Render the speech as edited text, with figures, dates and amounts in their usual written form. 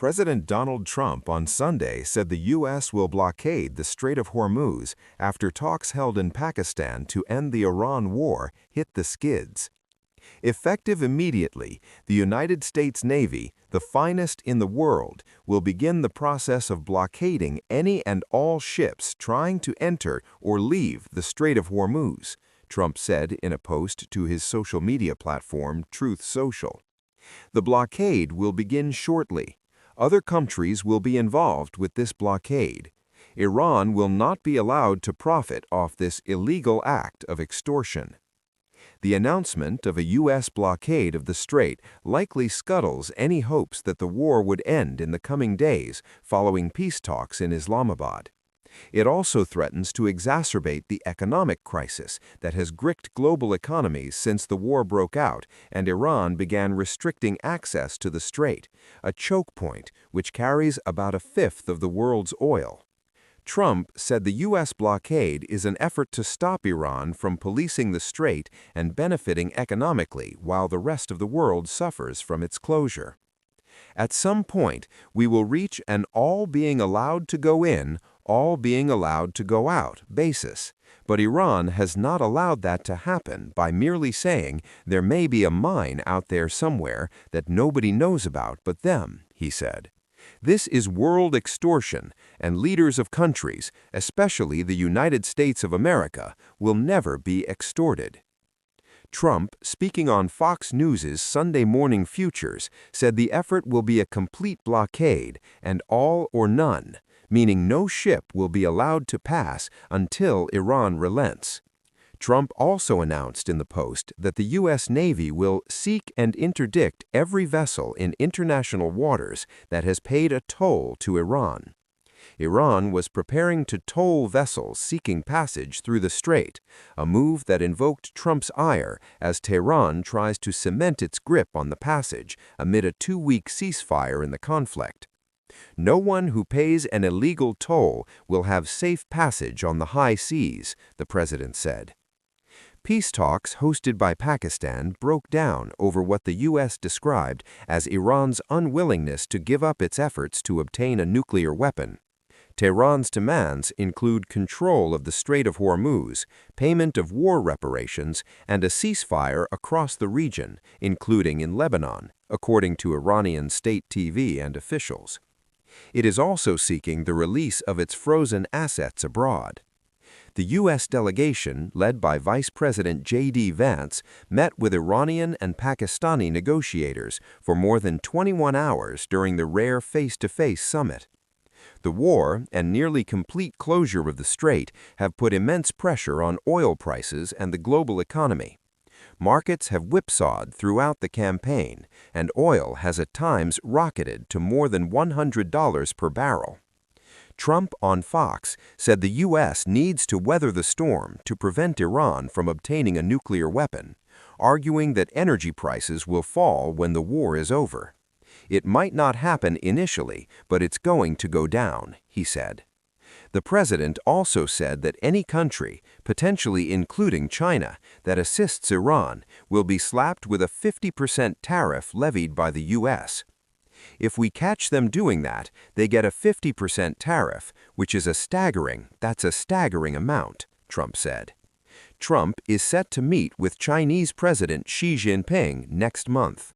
President Donald Trump on Sunday said the U.S. will blockade the Strait of Hormuz after talks held in Pakistan to end the Iran war hit the skids. Effective immediately, the United States Navy, the finest in the world, will begin the process of blockading any and all ships trying to enter or leave the Strait of Hormuz, Trump said in a post to his social media platform Truth Social. The blockade will begin shortly. Other countries will be involved with this blockade. Iran will not be allowed to profit off this illegal act of extortion. The announcement of a U.S. blockade of the strait likely scuttles any hopes that the war would end in the coming days following peace talks in Islamabad. It also threatens to exacerbate the economic crisis that has gripped global economies since the war broke out and Iran began restricting access to the strait, a choke point which carries about a fifth of the world's oil. Trump said the U.S. blockade is an effort to stop Iran from policing the strait and benefiting economically while the rest of the world suffers from its closure. At some point, we will reach an all being allowed to go in, all being allowed to go out basis, but Iran has not allowed that to happen by merely saying there may be a mine out there somewhere that nobody knows about but them, he said. This is world extortion, and leaders of countries, especially the United States of America, will never be extorted. Trump, speaking on Fox News' Sunday Morning Futures, said the effort will be a complete blockade and all or none, meaning no ship will be allowed to pass until Iran relents. Trump also announced in the post that the U.S. Navy will seek and interdict every vessel in international waters that has paid a toll to Iran. Iran was preparing to toll vessels seeking passage through the strait, a move that invoked Trump's ire as Tehran tries to cement its grip on the passage amid a two-week ceasefire in the conflict. No one who pays an illegal toll will have safe passage on the high seas, the president said. Peace talks hosted by Pakistan broke down over what the U.S. described as Iran's unwillingness to give up its efforts to obtain a nuclear weapon. Tehran's demands include control of the Strait of Hormuz, payment of war reparations, and a ceasefire across the region, including in Lebanon, according to Iranian state TV and officials. It is also seeking the release of its frozen assets abroad. The U.S. delegation, led by Vice President J.D. Vance, met with Iranian and Pakistani negotiators for more than 21 hours during the rare face-to-face summit. The war and nearly complete closure of the strait have put immense pressure on oil prices and the global economy. Markets have whipsawed throughout the campaign, and oil has at times rocketed to more than $100 per barrel. Trump on Fox said the U.S. needs to weather the storm to prevent Iran from obtaining a nuclear weapon, arguing that energy prices will fall when the war is over. It might not happen initially, but it's going to go down, he said. The president also said that any country, potentially including China, that assists Iran will be slapped with a 50% tariff levied by the U.S. If we catch them doing that, they get a 50% tariff, which is a staggering amount, Trump said. Trump is set to meet with Chinese President Xi Jinping next month.